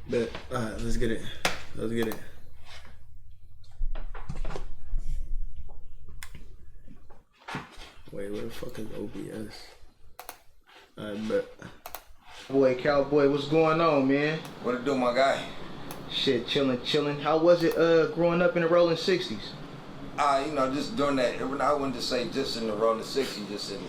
But alright, let's get it. Let's get it. Wait, where the fuck is OBS? Alright, bet. Boy, Cowboy, what's going on, man? What it do, my guy? Shit, chilling. How was it growing up in the rolling 60s? You know, just during that, I wouldn't just say just in the rolling 60s, just in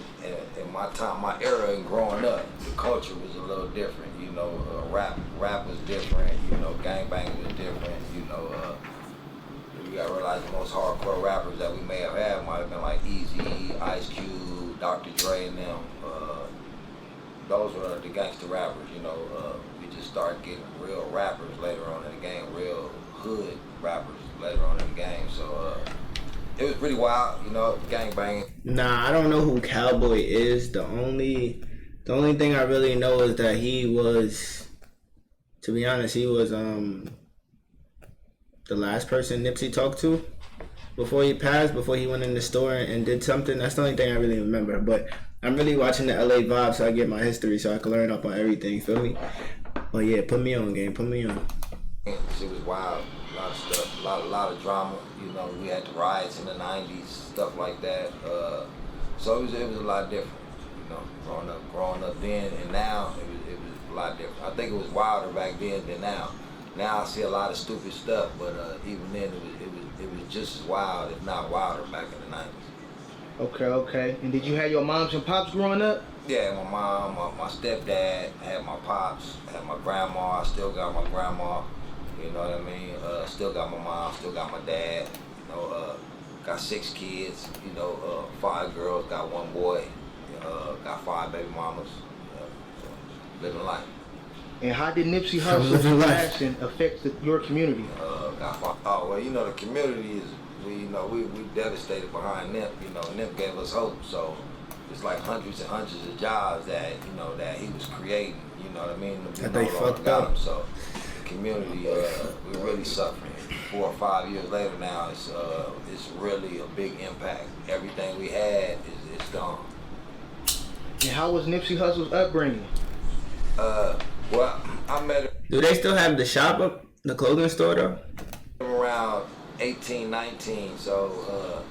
my time, my era and growing up, the culture was a little different. You know, rap was different. You know, gangbanging was different. You know, you gotta realize the most hardcore rappers that we may have had might have been like Eazy, Ice Cube, Dr. Dre, and them. Those were the gangster rappers. You know, we just started getting real rappers later on in the game, real hood rappers later on in the game. So. It was pretty wild, you know, gangbanging. Nah, I don't know who Cowboy is. The only thing I really know is that he was, to be honest, he was the last person Nipsey talked to before he passed, before he went in the store and did something. That's the only thing I really remember. But I'm really watching the LA Vibe so I get my history so I can learn up on everything, feel me? But yeah, put me on, game, put me on. It was wild, a lot of stuff, a lot of drama. You know, we had the riots in the '90s, stuff like that. So it was a lot different. You know, growing up then and now, it was a lot different. I think it was wilder back then than now. Now I see a lot of stupid stuff, but even then it was just as wild, if not wilder, back in the '90s. Okay. And did you have your moms and pops growing up? Yeah, my mom, my stepdad, I had my pops, I had my grandma. I still got my grandma. You know what I mean? Still got my mom, still got my dad. You know, got 6 kids. You know, 5 girls, got 1 boy. Got 5 baby mamas. So living life. And how did Nipsey Hussle's passion affect your community? Got 5. Oh well, you know the community is we devastated behind Nip. You know, Nip gave us hope. So it's like hundreds and hundreds of jobs that that he was creating. You know what I mean? That they fucked up. So. Community, we're really suffering. 4 or 5 years later now, it's really a big impact. Everything we had is gone. And how was Nipsey Hussle's upbringing? Well, I met him. Do they still have the shop up, the clothing store though? Around 18, 19. So,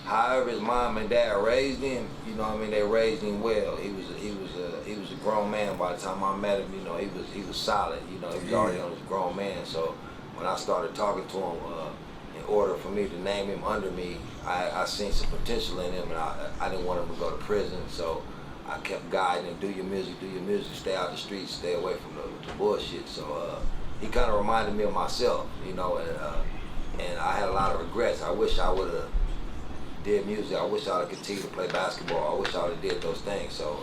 however his mom and dad raised him, you know what I mean, they raised him well. He was a grown man by the time I met him. You know, he was solid. You know, he was already on his grown man. So when I started talking to him, in order for me to name him under me, I seen some potential in him, and I didn't want him to go to prison. So I kept guiding him, do your music, stay out the streets, stay away from the bullshit. So he kind of reminded me of myself, you know, and I had a lot of regrets. I wish I would have did music. I wish I would have continued to play basketball. I wish I would have did those things. So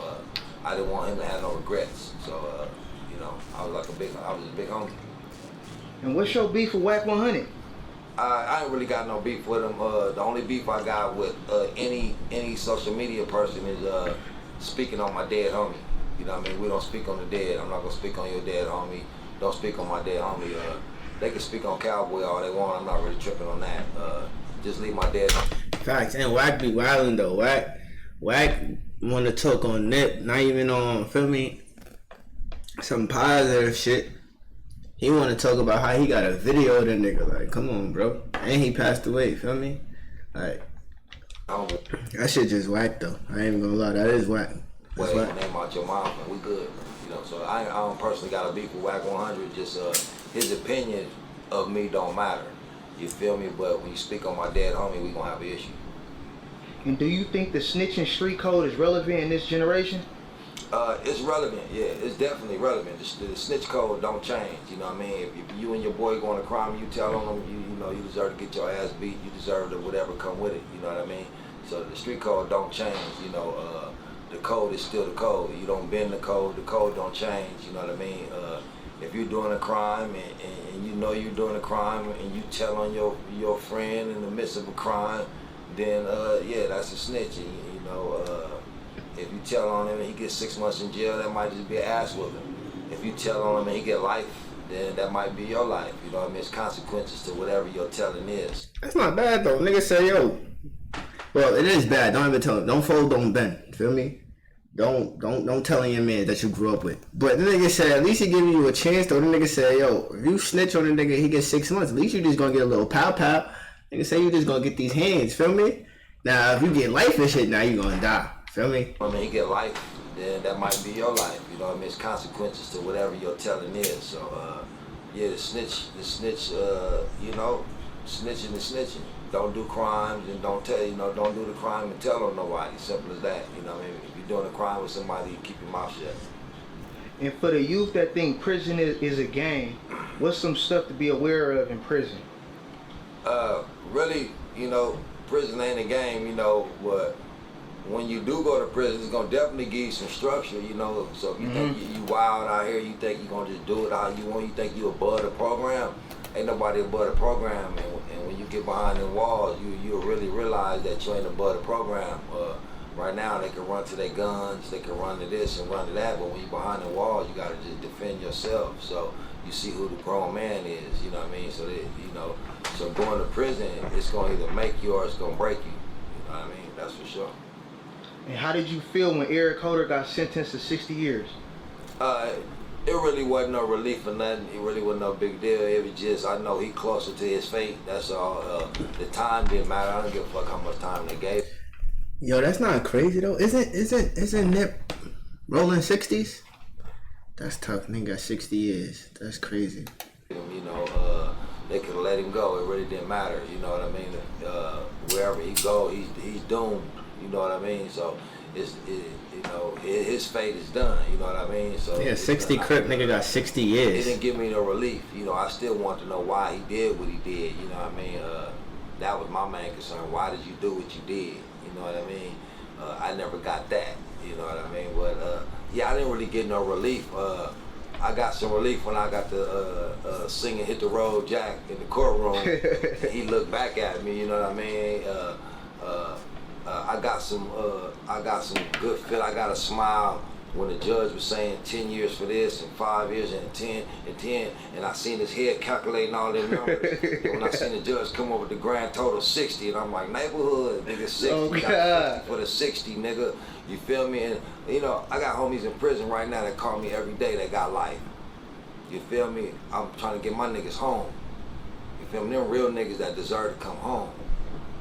I didn't want him to have no regrets. So you know, I was a big homie. And what's your beef with Wack 100? I ain't really got no beef with him. The only beef I got with any social media person is speaking on my dead homie. You know what I mean? We don't speak on the dead. I'm not gonna speak on your dead homie. Don't speak on my dead homie. They can speak on Cowboy all they want. I'm not really tripping on that. Just leave my dead homie. Facts. And Wack be wildin' though. Wack wanna talk on Nip, not even on, feel me, some positive shit. He wanna talk about how he got a video of that nigga. Like, come on, bro. And he passed away, feel me? Like, that shit just whack though. I ain't even gonna lie, that is whack. Well, name out your mouth and we good. You know, so I don't personally got a beef with Wack 100. Just his opinion of me don't matter. You feel me? But when you speak on my dead homie, we gonna have an issue. And do you think the snitching street code is relevant in this generation? It's relevant, yeah. It's definitely relevant. The snitch code don't change. You know what I mean? If you and your boy going to crime, you tell on them, you know, you deserve to get your ass beat. You deserve to whatever come with it. You know what I mean? So the street code don't change. You know, the code is still the code. You don't bend the code don't change. You know what I mean? If you're doing a crime and you know you're doing a crime and you tell on your friend in the midst of a crime, then yeah, that's a snitch. You know, if you tell on him and he gets 6 months in jail, that might just be an ass whooping. If you tell on him and he get life, then that might be your life. You know what I mean? It's consequences to whatever your telling is. That's not bad though. Niggas say, yo, well, it is bad. Don't even tell him. Don't fold, don't bend. Feel me? don't tell your man that you grew up with. But the nigga said, at least he give you a chance though. The nigga said, yo, if you snitch on the nigga, he gets 6 months. At least you just gonna get a little pow. Nigga say you just gonna get these hands, feel me? Now if you get life and shit, now you gonna die. Feel me? I mean, you get life, then that might be your life. You know what I mean? It's consequences to whatever your telling is. So yeah, the snitch, you know, snitching is snitching. Don't do crimes and don't don't do the crime and tell on nobody. Simple as that. You know what I mean? If you're doing a crime with somebody, you keep your mouth shut. And for the youth that think prison is a game, what's some stuff to be aware of in prison? Really, you know, prison ain't a game, you know, but when you do go to prison, it's gonna definitely give you some structure, you know. So if you think you wild out here, you think you're gonna just do it how you want, you think you above the program, ain't nobody above the program. And when you get behind the walls, you'll really realize that you ain't above the program. Right now, they can run to their guns, they can run to this and run to that, but when you're behind the walls, you gotta just defend yourself. So you see who the grown man is, you know what I mean? So that, you know, so going to prison, it's gonna either make you or it's gonna break you. You know what I mean? That's for sure. And how did you feel when Eric Holder got sentenced to 60 years? It really wasn't no relief or nothing. It really wasn't no big deal. It was just, I know he closer to his fate. That's all. The time didn't matter. I don't give a fuck how much time they gave. Yo, that's not crazy though. Isn't Nip rolling 60s? That's tough. Nigga got 60 years. That's crazy. You know, they could let him go. It really didn't matter. You know what I mean? Wherever he go, he's doomed. You know what I mean? So you know, his fate is done. You know what I mean? So yeah, 60 crip nigga got 60 years. It didn't give me no relief. You know, I still want to know why he did what he did. You know what I mean? That was my main concern. Why did you do what you did? You know what I mean? I never got that. You know what I mean? But yeah, I didn't really get no relief. I got some relief when I got the singing "Hit the Road Jack" in the courtroom. He looked back at me. You know what I mean? I got some good feel. I got a smile when the judge was saying 10 years for this and 5 years and 10 and 10, and I seen his head calculating all them numbers. And when I seen the judge come up with the grand total 60, and I'm like, neighborhood, nigga, 60. Oh, got 50 for the 60, nigga. You feel me? And you know, I got homies in prison right now that call me every day that got life. You feel me? I'm trying to get my niggas home. You feel me? Them real niggas that deserve to come home.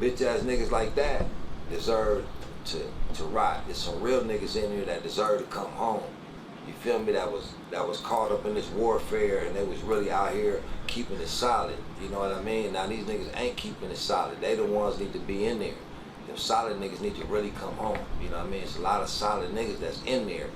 Bitch ass niggas like that deserve to rot. There's some real niggas in here that deserve to come home. You feel me? That was caught up in this warfare and they was really out here keeping it solid. You know what I mean? Now these niggas ain't keeping it solid. They the ones need to be in there. Them solid niggas need to really come home. You know what I mean? It's a lot of solid niggas that's in there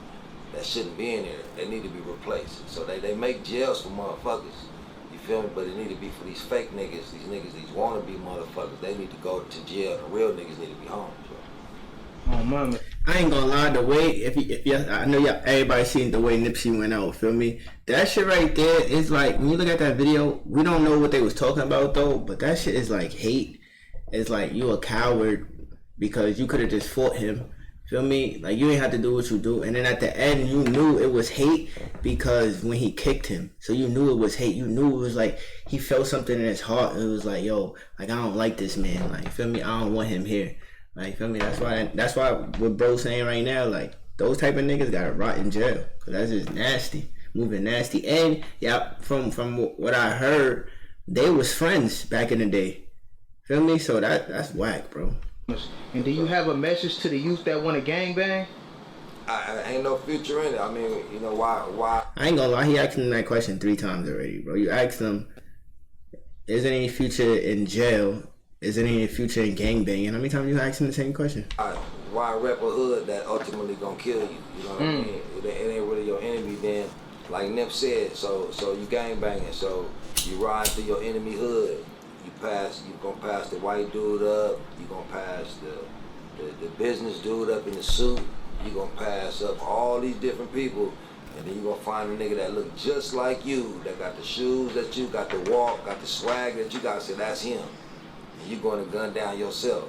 that shouldn't be in there. They need to be replaced. So they make jails for motherfuckers. You feel me? But it need to be for these fake niggas, these wannabe motherfuckers. They need to go to jail. The real niggas need to be home. So. Oh, mama. I ain't gonna lie, the way if you I know everybody seen the way Nipsey went out, feel me? That shit right there is like, when you look at that video, we don't know what they was talking about though, but that shit is like hate. It's like you a coward because you could have just fought him. Feel me? Like you ain't have to do what you do, and then at the end you knew it was hate because when he kicked him, so you knew it was hate. You knew it was like he felt something in his heart. It was like, yo, like I don't like this man. Like feel me? I don't want him here. Like feel me? That's why what bro's saying right now. Like those type of niggas gotta rot in jail because that's just nasty, moving nasty. And yeah, from what I heard, they was friends back in the day. Feel me? So that's whack, bro. And do you have a message to the youth that want to gangbang? I ain't no future in it. I mean, you know why? I ain't gonna lie, he asked him that question 3 times already, bro. You asked him, is there any future in jail? Is there any future in gangbanging? How many times you asked him the same question? Why rep a hood that ultimately gonna kill you? You know what I mean? It ain't really your enemy then. Like Nip said, so you gangbanging, so you ride through your enemy hood. You gonna pass the white dude up, you gonna pass the business dude up in the suit, you gonna pass up all these different people, and then you gonna find a nigga that look just like you, that got the shoes that you got, the walk, got the swag that you got, say that's him. And you gonna gun down yourself.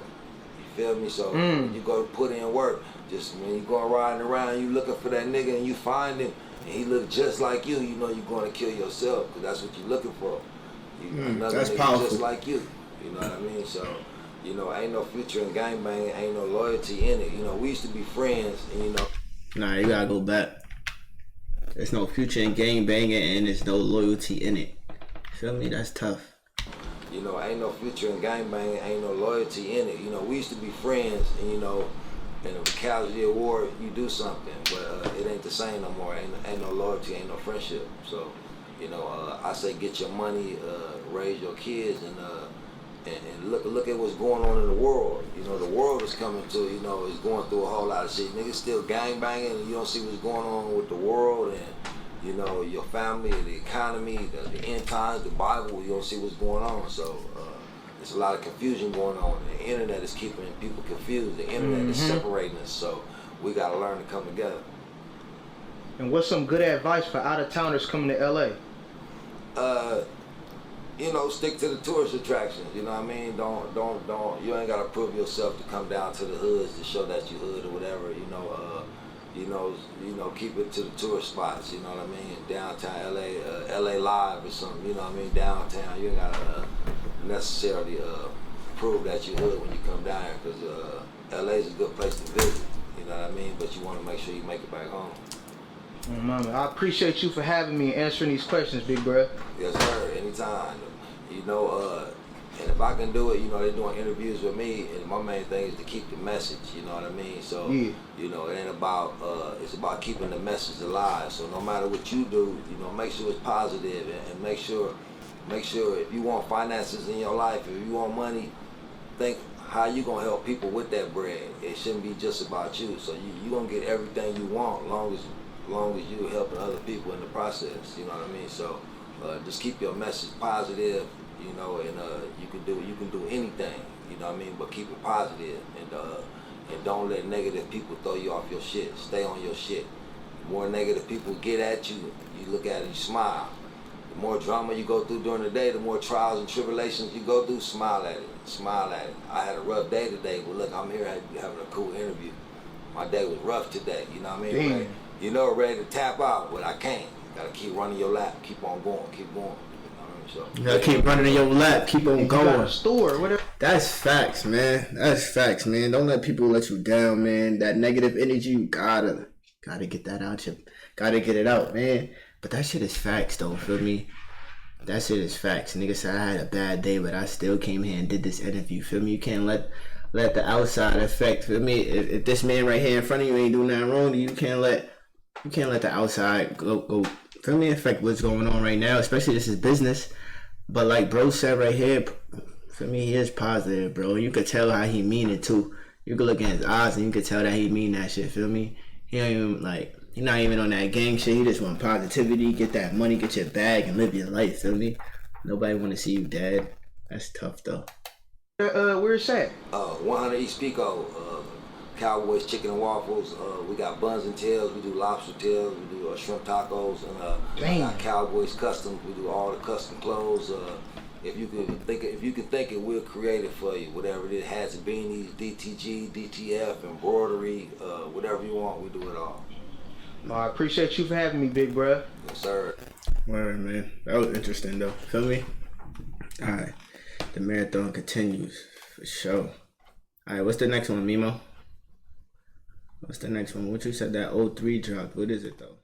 You feel me? So you go put in work. Just when you going riding around, you looking for that nigga and you find him, and he look just like you know you're gonna kill yourself, because that's what you're looking for. Another that's nigga powerful. just like you know what I mean? So, you know, ain't no future in gangbanging, ain't no loyalty in it. You know, we used to be friends, and you know. Nah, you gotta go back. There's no future in gang banging and there's no loyalty in it. Feel me? That's tough. You know, ain't no future in gangbanging, ain't no loyalty in it. You know, we used to be friends, and you know, in a casualty award, you do something, but it ain't the same no more. Ain't no loyalty, ain't no friendship. So, you know, I say get your money, raise your kids, and look at what's going on in the world. You know, the world is coming to, you know, is going through a whole lot of shit. Niggas still gangbanging, and you don't see what's going on with the world and, you know, your family, the economy, the end times, the Bible. You don't see what's going on. So there's a lot of confusion going on. The internet is keeping people confused. The internet is separating us. So we got to learn to come together. And what's some good advice for out-of-towners coming to LA? You know, stick to the tourist attractions. You know what I mean? Don't. You ain't gotta prove yourself to come down to the hoods to show that you hood or whatever. You know, keep it to the tourist spots. You know what I mean? Downtown LA, LA Live or something. You know what I mean? Downtown. You ain't gotta necessarily prove that you hood when you come down here, because LA is a good place to visit. You know what I mean? But you want to make sure you make it back home. Mama, I appreciate you for having me and answering these questions, big bro. Yes, sir. Anytime. You know, and if I can do it, you know, they're doing interviews with me, and my main thing is to keep the message. You know what I mean? So, yeah. You know, it ain't about. It's about keeping the message alive. So no matter what you do, you know, make sure it's positive, and make sure if you want finances in your life, if you want money, think how you gonna help people with that bread. It shouldn't be just about you. So you gonna get everything you want, long as you helping other people in the process. You know what I mean? So just keep your message positive, you know, and you can do anything, you know what I mean, but keep it positive, and don't let negative people throw you off your shit. Stay on your shit. The more negative people get at you, you look at it, you smile. The more drama you go through during the day, the more trials and tribulations you go through, smile at it. Smile at it. I had a rough day today, but look, I'm here having a cool interview. My day was rough today, you know what I mean? Damn. You know, ready to tap out, but I can't. Gotta keep running your lap, keep on going, keep going. So, You gotta keep running in your lap, keep on You got going. a store, whatever. That's facts, man. That's facts, man. Don't let people let you down, man. That negative energy, you gotta get that out. Gotta get it out, man. But that shit is facts, though. Feel me? That shit is facts. Nigga said I had a bad day, but I still came here and did this interview. Feel me? You can't let the outside affect. Feel me? If this man right here in front of you ain't doing nothing wrong, you can't let the outside go. Feel me? Affect what's going on right now. Especially this is business. But like bro said right here, for me, he is positive, bro. You could tell how he mean it too. You could look in his eyes and you could tell that he mean that shit. Feel me? He don't even he not even on that gang shit. He just want positivity, get that money, get your bag, and live your life. Feel me? Nobody want to see you dead. That's tough though. Where's that? 100 East Pico, Cowboy's Chicken and Waffles. We got buns and tails. We do lobster tails. We do shrimp tacos, and we got Cowboy's Customs. We do all the custom clothes. If you can think it, we'll create it for you. Whatever it is, hats and beanies, DTG, DTF, embroidery, whatever you want, we do it all. I appreciate you for having me, big bro. Yes, sir. Word, man. That was interesting though. Feel me? Alright. The marathon continues for sure. Alright, what's the next one, Mimo? What's the next one? What you said that 03 dropped? What is it though?